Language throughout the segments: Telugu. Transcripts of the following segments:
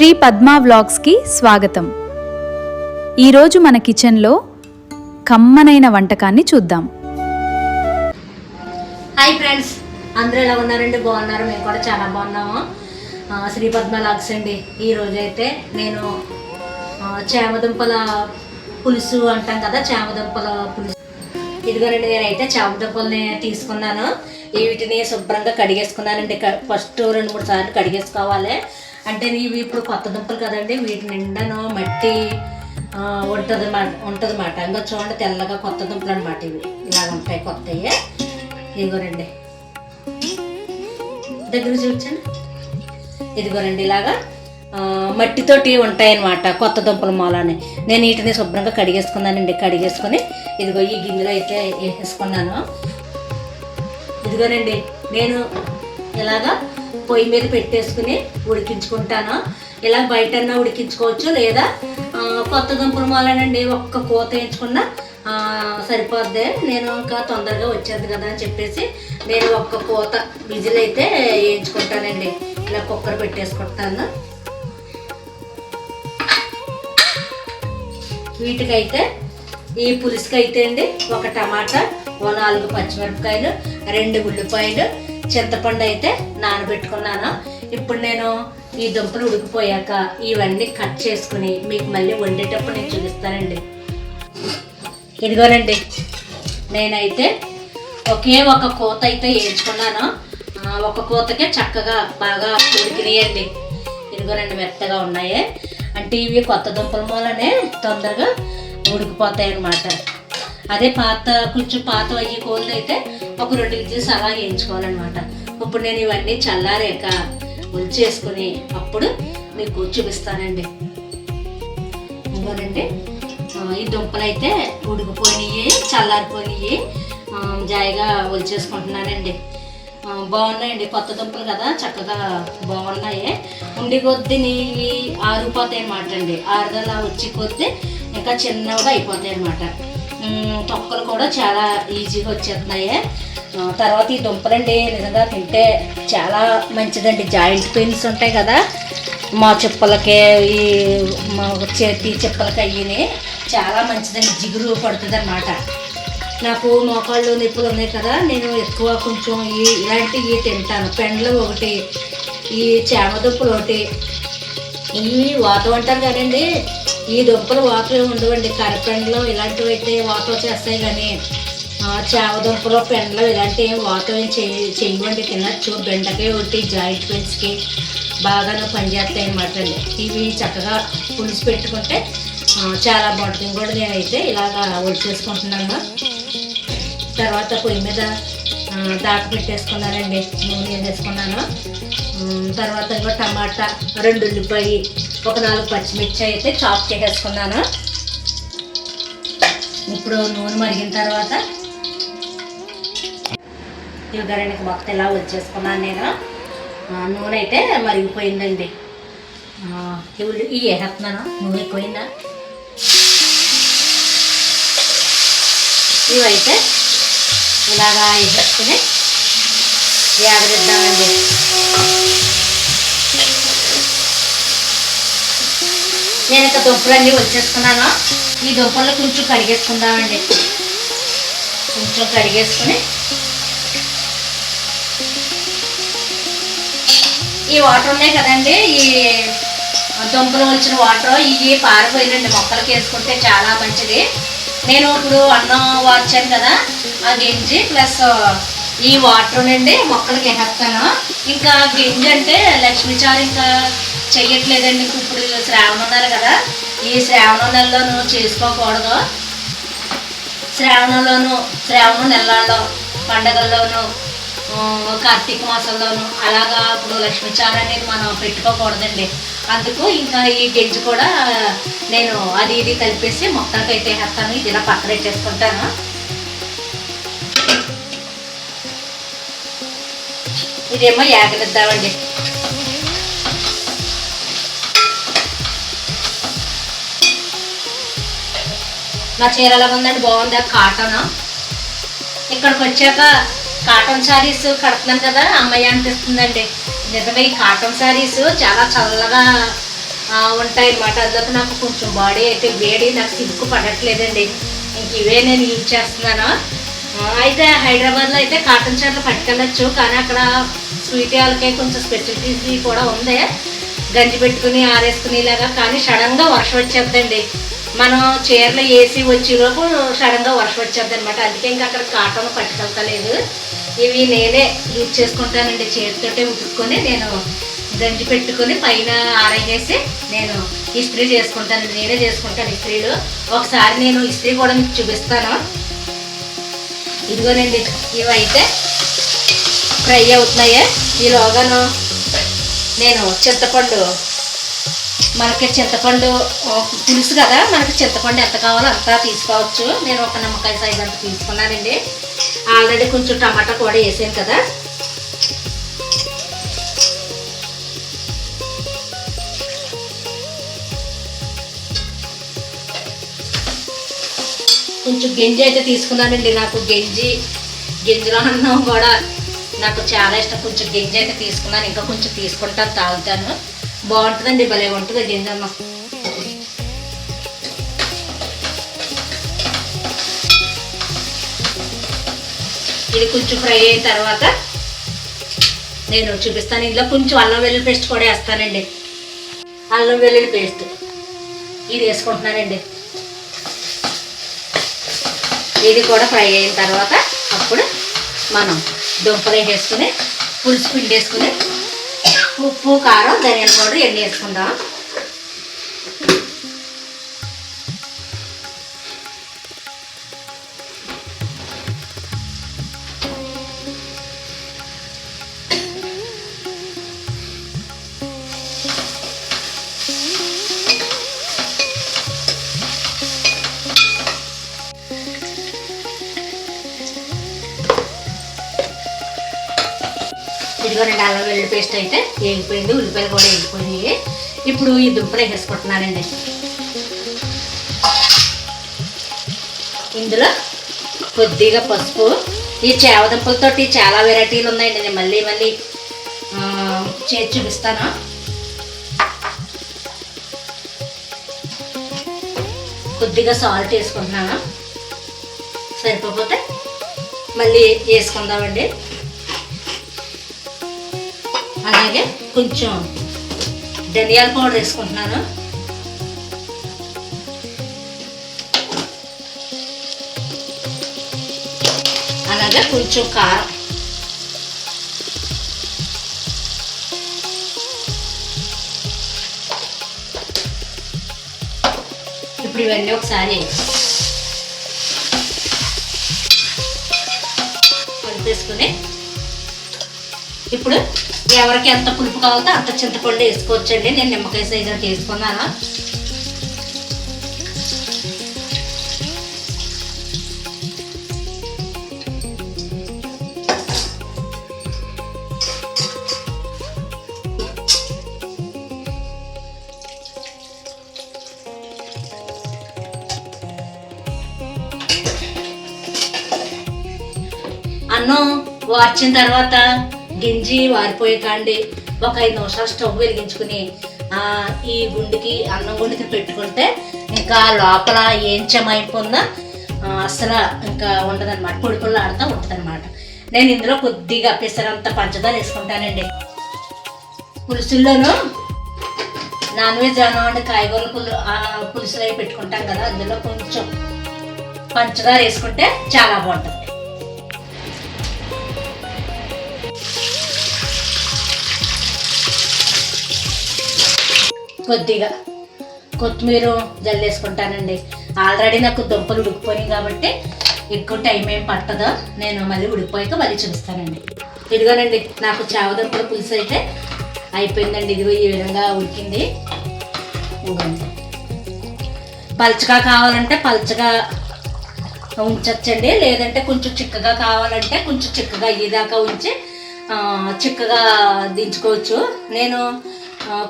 శ్రీ పద్మా వ్లాగ్స్కి స్వాగతం. ఈరోజు మన కిచెన్లో కమ్మనైన వంటకాన్ని చూద్దాం. హాయ్ ఫ్రెండ్స్, అందరూ ఎలా ఉన్నారండి? బాగున్నారు? మేము కూడా చాలా బాగున్నాము. శ్రీ పద్మా వ్లాగ్స్ అండి. ఈరోజు అయితే నేను చామదుంపల పులుసు అంటాం కదా, చామదుంపల పులుసు. ఇదిగోనండి, నేనైతే చామదుంపల్ని తీసుకున్నాను. వీటిని శుభ్రంగా కడిగేసుకున్నానండి. ఫస్ట్ 2-3 సార్లు కడిగేసుకోవాలి. అంటే ఇవి ఇప్పుడు కొత్త దుంపలు కదండి, వీటి నిండాను మట్టి ఉంటుందన్నమాట. ఇంకా చూడండి, తెల్లగా కొత్త దుంపలు అనమాట. ఇవి ఇలాగ ఉంటాయి, కొత్తవి. ఇదిగోనండి, దగ్గర చూపించండి. ఇదిగోనండి, ఇలాగా మట్టితోటి ఉంటాయి అన్నమాట కొత్త దుంపల మూలని. నేను వీటిని శుభ్రంగా కడిగేసుకున్నానండి. కడిగేసుకొని ఇదిగో ఈ గిన్నెలో అయితే వేసేసుకున్నాను. ఇదిగోనండి, నేను ఇలాగా పొయ్యి మీద పెట్టేసుకుని ఉడికించుకుంటాను. ఇలా బయటన్నా ఉడికించుకోవచ్చు, లేదా కొత్త దుంపల మూలనండి ఒక్క కూత వేయించుకున్నా సరిపోద్ది. నేను ఇంకా తొందరగా వచ్చేది కదా అని చెప్పేసి నేను ఒక్క కూత విజిల్ అయితే వేయించుకుంటానండి. ఇలా కుక్కర్ పెట్టేసుకుంటాను. వీటికైతే ఈ పులుసుకైతే అండి ఒక టమాటా, 4 పచ్చిమిరపకాయలు, 2 ఉల్లిపాయలు, చింతపండు అయితే నానబెట్టుకున్నాను. ఇప్పుడు నేను ఈ దుంపలు ఉడికిపోయాక ఇవన్నీ కట్ చేసుకుని మీకు మళ్ళీ వండేటప్పుడు నేను చూపిస్తానండి. ఇదిగోనండి, నేనైతే ఒకే ఒక కూత అయితే వేయించుకున్నాను. ఒక కూతకే చక్కగా బాగా ఉడికినాయండి. ఇదిగోనండి, మెత్తగా ఉన్నాయి. అంటే ఇవి కొత్త దుంపల మూలనే తొందరగా ఉడికిపోతాయి అన్నమాట. అదే కొంచెం పాత అయ్యి కోళ్ళు అయితే ఒక 2 విజిల్స్ అలా వేయించుకోవాలన్నమాట. ఇప్పుడు నేను ఇవన్నీ చల్లారాక ఉల్చేసుకుని అప్పుడు మీకు చూపిస్తానండి. ఇంకోనండి, ఈ దుంపలు అయితే ఉడికిపోయినాయి, చల్లారిపోయినాయి. జాయిగా ఉల్చేసుకుంటున్నానండి. బాగున్నాయండి, కొత్త దుంపలు కదా, చక్కగా బాగున్నాయి. ఉండి కొద్ది ఇవి ఆరిపోతాయి అన్నమాట అండి. ఆరుదలా వచ్చి కొద్ది ఇంకా చిన్నగా అయిపోతాయి అన్నమాట. తొక్కలు కూడా చాలా ఈజీగా వచ్చేస్తున్నాయి. తర్వాత ఈ దుంపలండి నిజంగా తింటే చాలా మంచిదండి. జాయింట్ పెయిన్స్ ఉంటాయి కదా, మా చిప్పలకి, ఈ మా చేతి చిప్పలకి అయ్యి చాలా మంచిదండి. జిగురు పడుతుంది అన్నమాట. నాకు మోకాళ్ళు నొప్పులు ఉన్నాయి కదా, నేను ఎక్కువ కొంచెం ఇలాంటివి తింటాను. పెండ్లు ఒకటి, ఈ చామదుంపలు ఒకటి. ఇవి వాతం అంటారు కదండి, ఈ దుంపలు వాతం ఉండవండి. కరపెండ్లు ఇలాంటివి అయితే వాతం చేస్తాయి, కానీ చామదుంపలు, పెండ్లు ఇలాంటివి వాతం చేయవండి. తినచ్చు. బెండకాయ ఒకటి జాయింట్ పెయిన్స్కి బాగానే పనిచేస్తాయి అన్నమాట అండి. ఇవి చక్కగా పులుసు పెట్టుకుంటే చాలా బాగుంటుంది కూడా. నేనైతే ఇలాగా చేసుకుంటున్నాను. తర్వాత పొయ్యి మీద దాక పెట్టేసుకున్నానండి, నూనె వేసుకున్నాను. తర్వాత ఇంకా టమాటా, 2 ఉల్లిపాయ, ఒక 4 పచ్చిమిర్చి అయితే చాప్ చేసేసుకున్నాను. ఇప్పుడు నూనె మరిగిన తర్వాత ఈ గరిటకి మొత్తం ఇలా వచ్చేసుకున్నాను నేను. నూనె అయితే మరిగిపోయిందండి. ఇవి వేసేస్తున్నాను. నూనె ఎక్కువైందా? ఇవైతే ఇలాగా వేసేసుకుని వేగనిద్దామండి. నేను ఇక దుంపలన్నీ వచ్చేసుకున్నాను. ఈ దుంపలు కొంచెం కడిగేసుకుందామండి. కొంచెం కడిగేసుకుని ఈ వాటర్ ఉన్నాయి కదండి, ఈ దుంపలు వచ్చిన వాటర్ ఇవి పారిపోయినండి. మొక్కలకి వేసుకుంటే చాలా మంచిది. నేను ఇప్పుడు అన్నం వార్చాను కదా, ఆ గింజి ప్లస్ ఈ వాటర్ నుండి మొక్కలకి వేసేస్తాను. ఇంకా గింజి అంటే లక్ష్మీచారు ఇంకా చెయ్యట్లేదండి. ఇప్పుడు శ్రావణ నెల కదా, ఈ శ్రావణ నెలలోనూ చేసుకోకూడదు. శ్రావణ నెలలో పండగల్లోనూ, కార్తీక మాసంలోనూ అలాగా ఇప్పుడు లక్ష్మీచారు అనేది మనం పెట్టుకోకూడదండి. అందుకు ఇంకా ఈ గింజి కూడా నేను అది ఇది కలిపేసి మొక్కలకైతే వేస్తాను. ఇది ఇలా పక్కన పెట్టేసుకుంటాను. ఇదేమో యాగనిద్దామండి. నా చీర ఎలా ఉందండి? బాగుందా? కాటన్. ఇక్కడికి వచ్చాక కాటన్ శారీస్ కడుతున్నాను కదా, అమ్మాయి అనిపిస్తుందండి. నిజమే, ఈ కాటన్ శారీస్ చాలా చల్లగా ఉంటాయన్నమాట. అందులో నాకు కొంచెం బాడీ అయితే వేడి, నాకు సిగ్గు పడట్లేదండి. ఇంక ఇవే నేను యూజ్ చేస్తున్నాను. అయితే హైదరాబాద్లో అయితే కాటన్ చీరలు పట్టుకెళ్ళచ్చు, కానీ అక్కడ స్వీట్ వాళ్ళకే కొంచెం స్పెసిఫిసిటీ కూడా ఉంది, గంజి పెట్టుకుని ఆరేసుకునేలాగా. కానీ సడన్గా వర్షం వచ్చేద్దండి, మనం చీరలు వేసి వచ్చేలోపు సడన్గా వర్షం వచ్చేద్ది అనమాట. అందుకే ఇంకా అక్కడ కాటన్ పట్టుకెళ్తలేదు. ఇవి నేనే యూజ్ చేసుకుంటానండి, చేతితోటే ఉతుక్కొని నేను గంజి పెట్టుకొని పైన ఆరేసి నేను ఇస్త్రీ చేసుకుంటాను. నేనే చేసుకుంటాను ఇస్త్రీలు. ఒకసారి నేను ఇస్త్రీ కూడా మీకు చూపిస్తాను. ఇదిగోనండి, ఇవైతే ఫ్రై అవుతున్నాయి. ఈలోగాను నేను చింతపండు, మనకి చింతపండు పులుసు కదా, మనకి చింతపండు ఎంత కావాలో అంతా తీసుకోవచ్చు. నేను ఒక నిమ్మకాయ సైజ్ అంత తీసుకున్నానండి. ఆల్రెడీ కొంచెం టమాటా కూడా వేసాను కదా. కొంచెం గంజి అయితే తీసుకున్నానండి. నాకు గింజలో అన్నం కూడా నాకు చాలా ఇష్టం. కొంచెం గంజి అయితే తీసుకున్నాను, ఇంకా కొంచెం తీసుకుంటాను, తాగుతాను. బాగుంటుందండి, భలే ఉంటుంది గింజ అన్నం. ఇది కొంచెం ఫ్రై అయిన తర్వాత నేను చూపిస్తాను. ఇందులో కొంచెం అల్లం వెల్లుల్లి పేస్ట్ కూడా వేస్తానండి. అల్లం వెల్లుల్లి పేస్ట్ ఇది వేసుకుంటున్నానండి. ఇది కూడా ఫ్రై అయిన తర్వాత అప్పుడు మనం దుంపలు వేసుకుని పులుసు పిండి వేసుకుని ఉప్పు, కారం, ధనియాల పౌడర్ ఇవన్నీ వేసుకుందాం. ఇదిగో 2 అల్లం వెల్లుల్లి పేస్ట్ అయితే వేగిపోయింది, ఉల్లిపాయలు కూడా వేగిపోయినాయి. ఇప్పుడు ఈ దుంపలు వేసుకుంటున్నానండి. ఇందులో కొద్దిగా పసుపు. ఈ చేవదుంపలతోటి చాలా వెరైటీలు ఉన్నాయండి, నేను మళ్ళీ చేసి చూపిస్తాను. కొద్దిగా సాల్ట్ వేసుకుంటున్నాను, సరిపోతే మళ్ళీ వేసుకుందామండి. అలాగే కొంచెం ధనియాల పౌడర్ వేసుకుంటున్నాను. అలాగే కొంచెం కారం. ఇప్పుడు ఇవన్నీ ఒకసారి కలిపేసుకుని ఇప్పుడు ఎవరికి ఎంత పులుపు కావాలో అంత చింతపండు వేసుకోవచ్చండి. నేను నిమ్మకాయ సైజ్ అంత వేసుకున్నాను. అన్నం వార్చిన తర్వాత గింజి వారిపోయేకండి ఒక 5 నిమిషాలు స్టవ్ వెలిగించుకుని ఈ గుండికి, అన్నం గుండికి పెట్టుకుంటే ఇంకా లోపల ఏం చెమైపోయిందో అసలు ఇంకా ఉండదన్నమాట, పొడి ఆడుతూ ఉంటుంది అనమాట. నేను ఇందులో కొద్దిగా పెసరంత పంచదార వేసుకుంటానండి. పులుసుల్లోనూ నాన్ వెజ్ అన్నమాట, కాయగూరల పులుసులు అవి పెట్టుకుంటాం కదా, అందులో కొంచెం పంచదార వేసుకుంటే చాలా బాగుంటుంది. కొద్దిగా కొత్తిమీర జల్లేసుకుంటానండి. ఆల్రెడీ నాకు దుంపలు ఉడికిపోయినాయి కాబట్టి ఎక్కువ టైం ఏం పట్టదు. నేను మళ్ళీ ఉడికిపోయాక మళ్ళీ చూపిస్తానండి. ఇదిగోనండి, నాకు చావదుంపల పులుసు అయితే అయిపోయిందండి. ఇదిగో ఈ విధంగా ఉడికింది. పల్చగా కావాలంటే పల్చగా ఉంచచ్చండి, లేదంటే కొంచెం చిక్కగా కావాలంటే కొంచెం చిక్కగా అయ్యేదాకా ఉంచి చిక్కగా దించుకోవచ్చు. నేను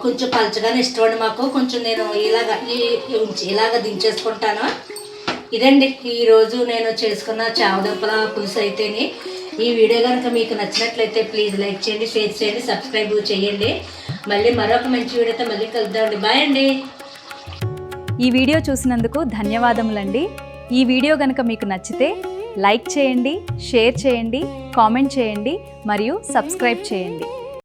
కొంచెం పలచగానే ఇష్టపడి మాకు కొంచెం నేను ఇలాగ దించేసుకుంటాను. ఇదండి ఈరోజు నేను చేసుకున్న చావదుంపల పులుసు అయితేని. ఈ వీడియో కనుక మీకు నచ్చినట్లయితే ప్లీజ్ లైక్ చేయండి, షేర్ చేయండి, సబ్స్క్రైబ్ చేయండి. మళ్ళీ మరొక మంచి వీడియోతో మళ్ళీ కలుద్దామండి. బాయ్ అండి. ఈ వీడియో చూసినందుకు ధన్యవాదములండి. ఈ వీడియో కనుక మీకు నచ్చితే లైక్ చేయండి, షేర్ చేయండి, కామెంట్ చేయండి మరియు సబ్స్క్రైబ్ చేయండి.